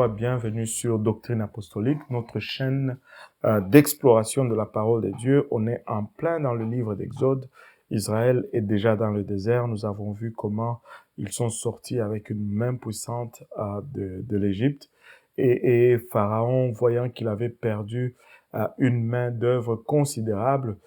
fois, bienvenue sur Doctrine Apostolique, notre chaîne d'exploration de la parole de Dieu. On est en plein dans le livre d'Exode. Israël est déjà dans le désert. Nous avons vu comment ils sont sortis avec une main puissante de l'Égypte. Et Pharaon, voyant qu'il avait perdu une main d'œuvre considérable,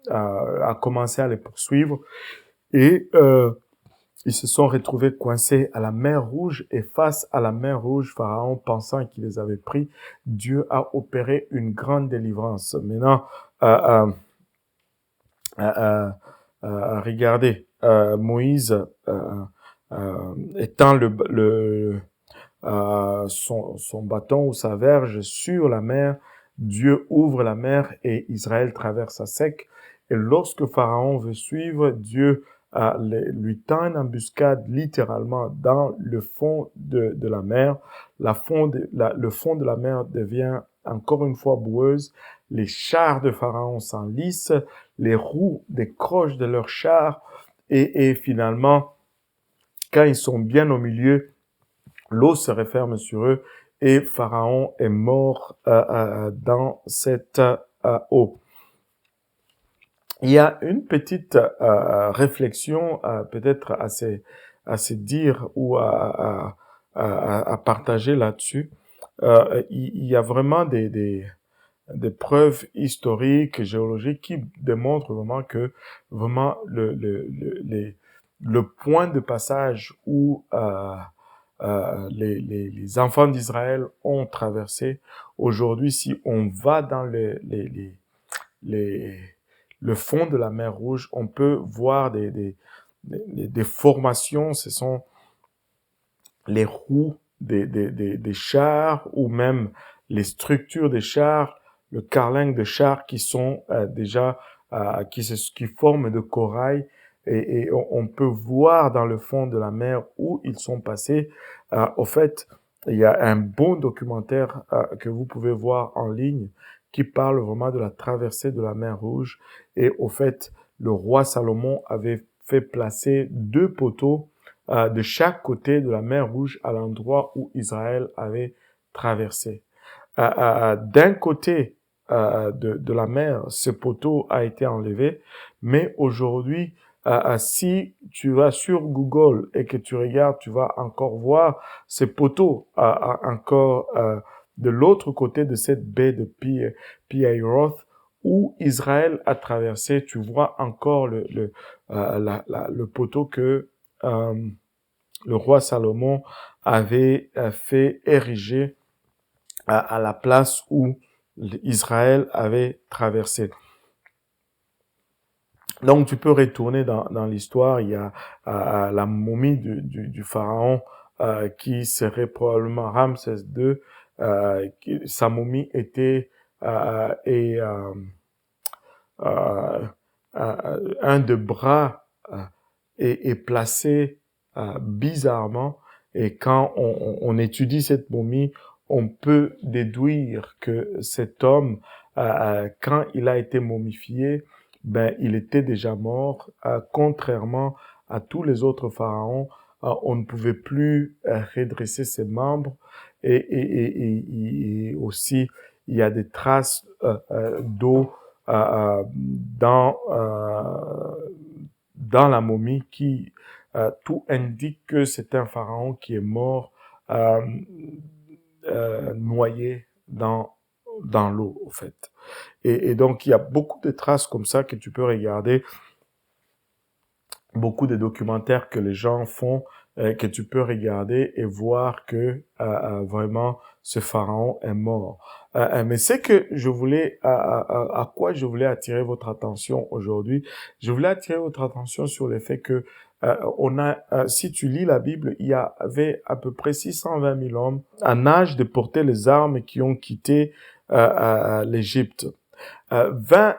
a commencé à les poursuivre. Et ils se sont retrouvés coincés à la mer Rouge, et face à la mer Rouge, Pharaon, pensant qu'il les avait pris, Dieu a opéré une grande délivrance. Maintenant, euh, euh, regardez, Moïse étend son bâton ou sa verge sur la mer, Dieu ouvre la mer et Israël traverse à sec. Et lorsque Pharaon veut suivre, Dieu lui tend une embuscade littéralement dans le fond de la mer. Le fond de la mer devient encore une fois boueuse. Les chars de Pharaon s'enlissent, les roues décrochent de leurs chars et finalement, quand ils sont bien au milieu, l'eau se referme sur eux et Pharaon est mort dans cette eau. Il y a une petite réflexion peut-être à se dire ou à partager là-dessus. Il y a vraiment des preuves historiques, géologiques qui démontrent vraiment que vraiment le point de passage où les enfants d'Israël ont traversé. Aujourd'hui, si on va dans le fond de la mer Rouge, on peut voir des formations. Ce sont les roues des chars ou même les structures des chars, le carlingue de chars qui sont déjà qui forment de corail. Et on peut voir dans le fond de la mer où ils sont passés. Au fait, il y a un bon documentaire que vous pouvez voir en ligne qui parle vraiment de la traversée de la mer Rouge. Et au fait, le roi Salomon avait fait placer 2 poteaux de chaque côté de la mer Rouge à l'endroit où Israël avait traversé. D'un côté de la mer, ce poteau a été enlevé, mais aujourd'hui, si tu vas sur Google et que tu regardes, tu vas encore voir ce poteau encore de l'autre côté de cette baie de Pi-Hahiroth où Israël a traversé. Tu vois encore le poteau que le roi Salomon avait fait ériger à la place où Israël avait traversé. Donc, tu peux retourner dans l'histoire. Il y a la momie du pharaon qui serait probablement Ramsès II. Sa momie était un de bras est placé bizarrement. Et quand on étudie cette momie, on peut déduire que cet homme, quand il a été momifié, ben il était déjà mort. Contrairement à tous les autres pharaons, on ne pouvait plus redresser ses membres. Et aussi, il y a des traces d'eau dans la momie qui tout indique que c'est un pharaon qui est mort noyé dans l'eau, au fait. Et donc, il y a beaucoup de traces comme ça que tu peux regarder, beaucoup de documentaires que les gens font, que tu peux regarder et voir que vraiment ce pharaon est mort. Mais c'est que je voulais, à quoi je voulais attirer votre attention aujourd'hui. Je voulais attirer votre attention sur le fait que si tu lis la Bible, il y avait à peu près 620 000 hommes en âge de porter les armes qui ont quitté l'Égypte.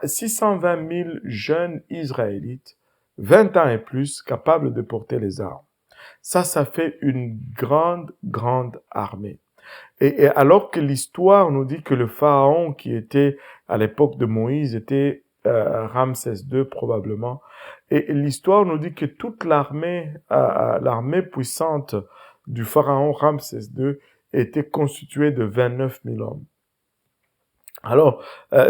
620 000 jeunes Israélites, 20 ans et plus, capables de porter les armes. Ça fait une grande armée. Et alors que l'histoire nous dit que le pharaon qui était à l'époque de Moïse était Ramsès II probablement, et l'histoire nous dit que toute l'armée puissante du pharaon Ramsès II était constitué de 29 000 hommes. Alors,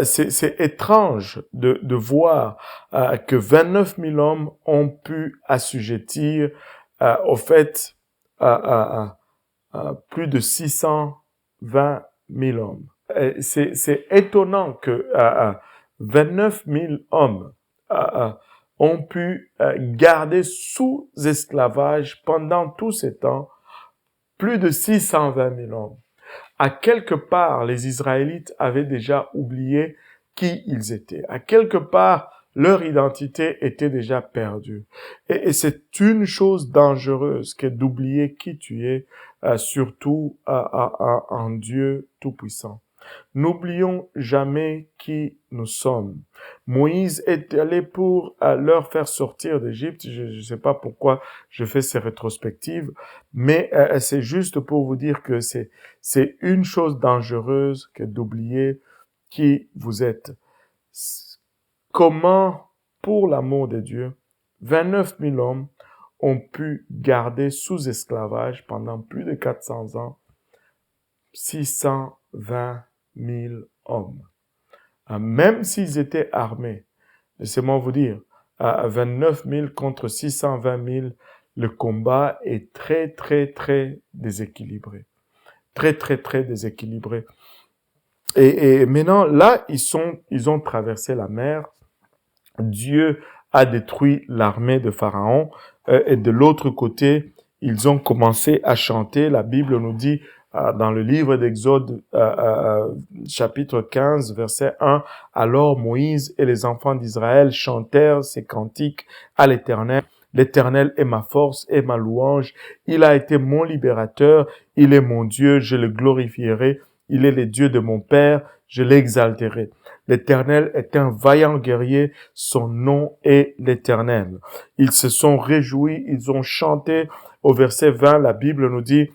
c'est étrange de voir que 29 000 hommes ont pu assujettir au fait plus de 620 000 hommes. C'est étonnant que 29 000 hommes ont pu garder sous esclavage pendant tout ce temps plus de 620 000 hommes. À quelque part, les Israélites avaient déjà oublié qui ils étaient. À quelque part, leur identité était déjà perdue. Et c'est une chose dangereuse que d'oublier qui tu es, surtout en Dieu Tout-Puissant. N'oublions jamais qui nous sommes. Moïse est allé pour leur faire sortir d'Égypte. Je ne sais pas pourquoi je fais ces rétrospectives, mais c'est juste pour vous dire que c'est une chose dangereuse que d'oublier qui vous êtes. Comment, pour l'amour de Dieu, 29 000 hommes ont pu garder sous esclavage pendant plus de 400 ans 620 000 hommes. Même s'ils étaient armés, laissez-moi vous dire, 29 000 contre 620 000, le combat est très, très, très déséquilibré. Très, très, très déséquilibré. Et maintenant, là, ils ont traversé la mer. Dieu a détruit l'armée de Pharaon. Et de l'autre côté, ils ont commencé à chanter. La Bible nous dit, dans le livre d'Exode, chapitre 15, verset 1, « Alors Moïse et les enfants d'Israël chantèrent ces cantiques à l'Éternel. L'Éternel est ma force et ma louange. Il a été mon libérateur. Il est mon Dieu. Je le glorifierai. Il est le Dieu de mon Père. Je l'exalterai. L'Éternel est un vaillant guerrier. Son nom est l'Éternel. » Ils se sont réjouis. Ils ont chanté. Au verset 20, la Bible nous dit,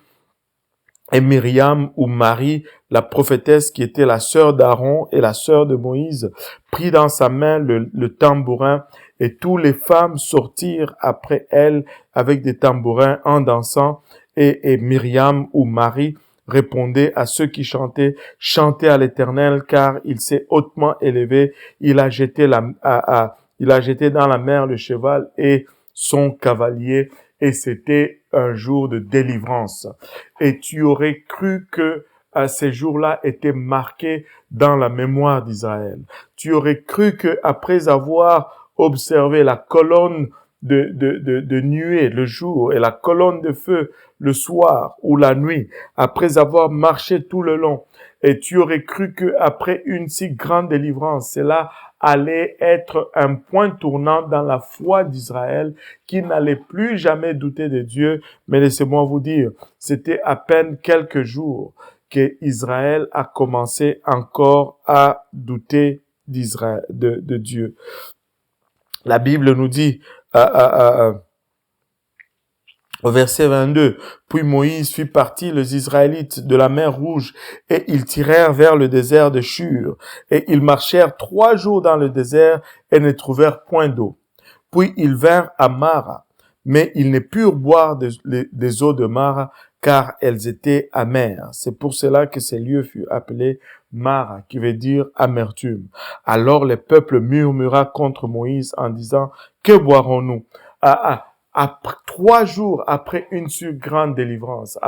et Myriam ou Marie, la prophétesse qui était la sœur d'Aaron et la sœur de Moïse, prit dans sa main le tambourin et toutes les femmes sortirent après elle avec des tambourins en dansant et Myriam ou Marie répondait à ceux qui chantaient, chantez à l'Éternel car il s'est hautement élevé, il a jeté dans la mer le cheval et son cavalier. Et c'était un jour de délivrance. Et tu aurais cru que ces jours-là étaient marqués dans la mémoire d'Israël. Tu aurais cru que après avoir observé la colonne de nuée le jour et la colonne de feu le soir ou la nuit, après avoir marché tout le long, et tu aurais cru que après une si grande délivrance, cela allait être un point tournant dans la foi d'Israël qui n'allait plus jamais douter de Dieu. Mais laissez-moi vous dire, c'était à peine quelques jours que Israël a commencé encore à douter d'Israël, de Dieu. La Bible nous dit, au verset 22, « Puis Moïse fit partir les Israélites de la mer Rouge, et ils tirèrent vers le désert de Shur. Et ils marchèrent 3 jours dans le désert, et ne trouvèrent point d'eau. Puis ils vinrent à Mara, mais ils ne purent boire des eaux de Mara, car elles étaient amères. » C'est pour cela que ces lieux furent appelés Mara, qui veut dire amertume. Alors le peuple murmura contre Moïse en disant, « Que boirons-nous » Après 3 jours après une si grande délivrance,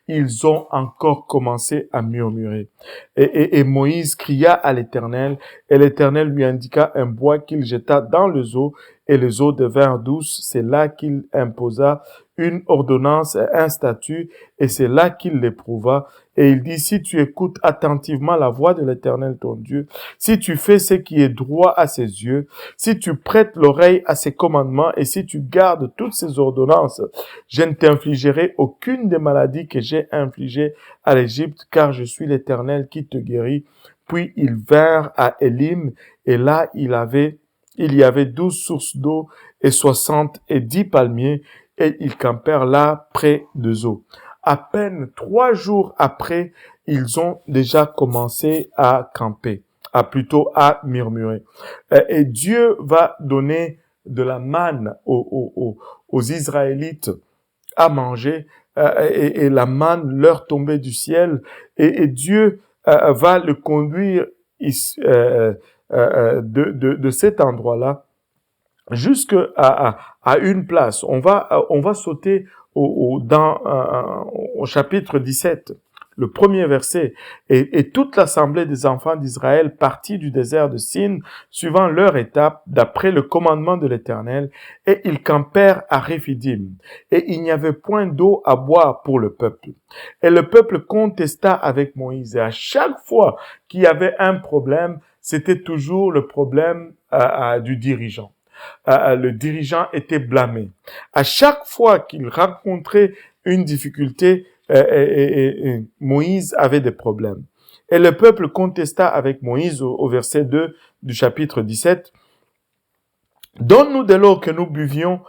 ils ont encore commencé à murmurer. Et Moïse cria à l'Éternel, et l'Éternel lui indiqua un bois qu'il jeta dans les eaux, et les eaux devinrent douces. C'est là qu'il imposa une ordonnance et un statut, et c'est là qu'il l'éprouva. Et il dit, si tu écoutes attentivement la voix de l'Éternel ton Dieu, si tu fais ce qui est droit à ses yeux, si tu prêtes l'oreille à ses commandements et si tu gardes toutes ses ordonnances, je ne t'infligerai aucune des maladies que j'ai infligées à l'Égypte, car je suis l'Éternel qui te guérit. Puis ils vinrent à Élim, et là il y avait 12 sources d'eau et 70 palmiers, et ils campèrent là près des eaux. À peine 3 jours après, ils ont déjà commencé à camper, plutôt à murmurer. Et Dieu va donner de la manne aux Israélites à manger et la manne leur tombait du ciel et Dieu va le conduire de cet endroit-là jusqu'à à une place. On va sauter au chapitre 17, le premier verset. Et toute l'assemblée des enfants d'Israël partit du désert de Sin, suivant leur étape, d'après le commandement de l'Éternel, et ils campèrent à Réphidim. Et il n'y avait point d'eau à boire pour le peuple. Et le peuple contesta avec Moïse. Et à chaque fois qu'il y avait un problème, c'était toujours le problème du dirigeant. Le dirigeant était blâmé. À chaque fois qu'il rencontrait une difficulté, Moïse avait des problèmes. Et le peuple contesta avec Moïse au verset 2 du chapitre 17. Donne-nous de l'eau que nous buvions.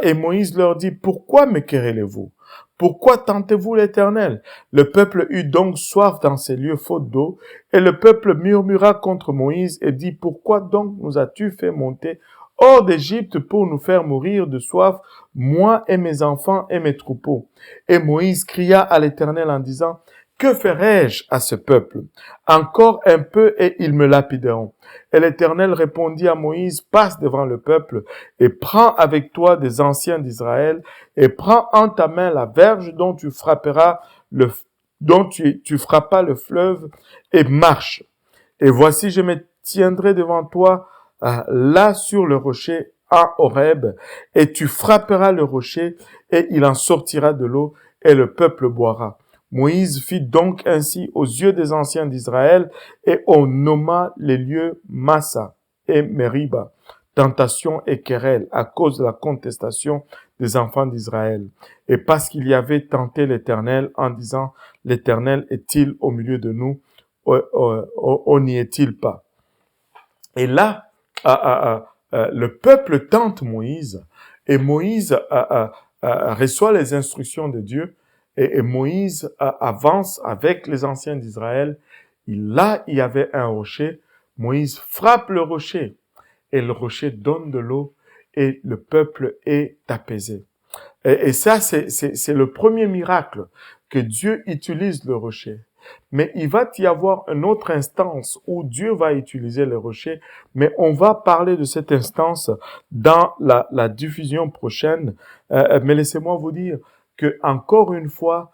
Et Moïse leur dit, pourquoi me querellez-vous? Pourquoi tentez-vous l'Éternel? Le peuple eut donc soif dans ces lieux faute d'eau. Et le peuple murmura contre Moïse et dit, pourquoi donc nous as-tu fait monter hors d'Égypte pour nous faire mourir de soif, moi et mes enfants et mes troupeaux? Et Moïse cria à l'Éternel en disant, que ferai-je à ce peuple? Encore un peu et ils me lapideront. Et l'Éternel répondit à Moïse, passe devant le peuple et prends avec toi des anciens d'Israël et prends en ta main la verge dont tu frappas le fleuve et marche. Et voici, je me tiendrai devant toi là sur le rocher à Horeb, et tu frapperas le rocher, et il en sortira de l'eau, et le peuple boira. Moïse fit donc ainsi aux yeux des anciens d'Israël, et on nomma les lieux Massa et Meriba, tentation et querelle, à cause de la contestation des enfants d'Israël. Et parce qu'il y avait tenté l'Éternel en disant, l'Éternel est-il au milieu de nous, on n'y est-il pas? Et là, le peuple tente Moïse, et Moïse reçoit les instructions de Dieu, et Moïse avance avec les anciens d'Israël. Là, il y avait un rocher. Moïse frappe le rocher, et le rocher donne de l'eau, et le peuple est apaisé. Et ça, c'est le premier miracle, que Dieu utilise le rocher. Mais il va y avoir une autre instance où Dieu va utiliser le rocher, mais on va parler de cette instance dans la diffusion prochaine. Mais laissez-moi vous dire que, encore une fois,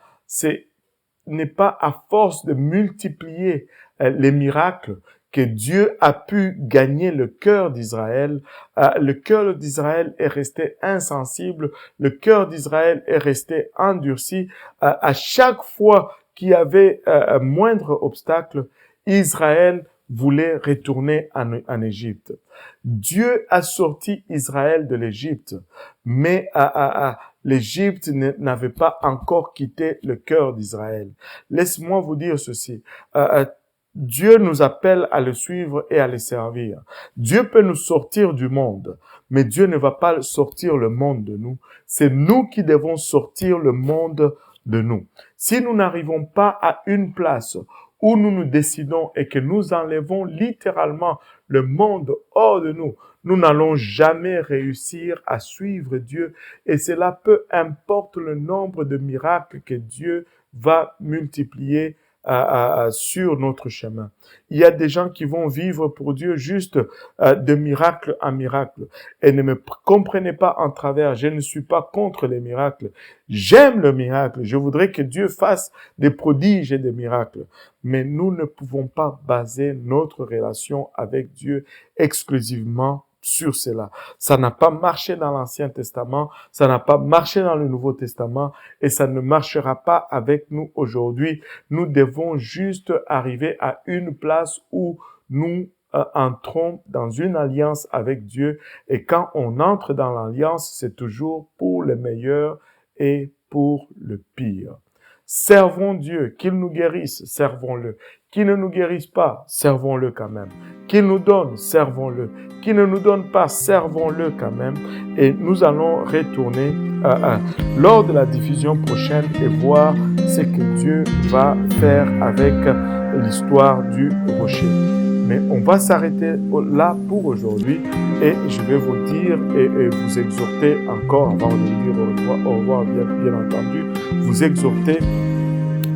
n'est pas à force de multiplier les miracles que Dieu a pu gagner le cœur d'Israël. Le cœur d'Israël est resté insensible, le cœur d'Israël est resté endurci. À chaque fois qu'il y avait un moindre obstacle, Israël voulait retourner en Égypte. Dieu a sorti Israël de l'Égypte, mais l'Égypte n'avait pas encore quitté le cœur d'Israël. Laisse-moi vous dire ceci. Dieu nous appelle à le suivre et à le servir. Dieu peut nous sortir du monde, mais Dieu ne va pas sortir le monde de nous. C'est nous qui devons sortir le monde de nous. Si nous n'arrivons pas à une place où nous nous décidons et que nous enlevons littéralement le monde hors de nous, nous n'allons jamais réussir à suivre Dieu. Et cela peu importe le nombre de miracles que Dieu va multiplier sur notre chemin. Il y a des gens qui vont vivre pour Dieu juste de miracle en miracle. Et ne me comprenez pas en travers, je ne suis pas contre les miracles. J'aime le miracle. Je voudrais que Dieu fasse des prodiges et des miracles. Mais nous ne pouvons pas baser notre relation avec Dieu exclusivement sur cela. Ça n'a pas marché dans l'Ancien Testament, ça n'a pas marché dans le Nouveau Testament et ça ne marchera pas avec nous aujourd'hui. Nous devons juste arriver à une place où nous entrons dans une alliance avec Dieu et quand on entre dans l'alliance, c'est toujours pour le meilleur et pour le pire. Servons Dieu, qu'il nous guérisse, servons-le. Qu'il ne nous guérisse pas, servons-le quand même. Qu'il nous donne, servons-le. Qu'il ne nous donne pas, servons-le quand même. Et nous allons retourner lors de la diffusion prochaine et voir ce que Dieu va faire avec l'histoire du rocher. Mais on va s'arrêter là pour aujourd'hui et je vais vous dire et vous exhorter encore avant de vous dire au revoir bien entendu, vous vous exhorter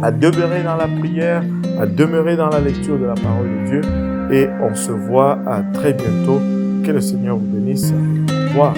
à demeurer dans la prière, à demeurer dans la lecture de la parole de Dieu. Et on se voit à très bientôt. Que le Seigneur vous bénisse. Au revoir.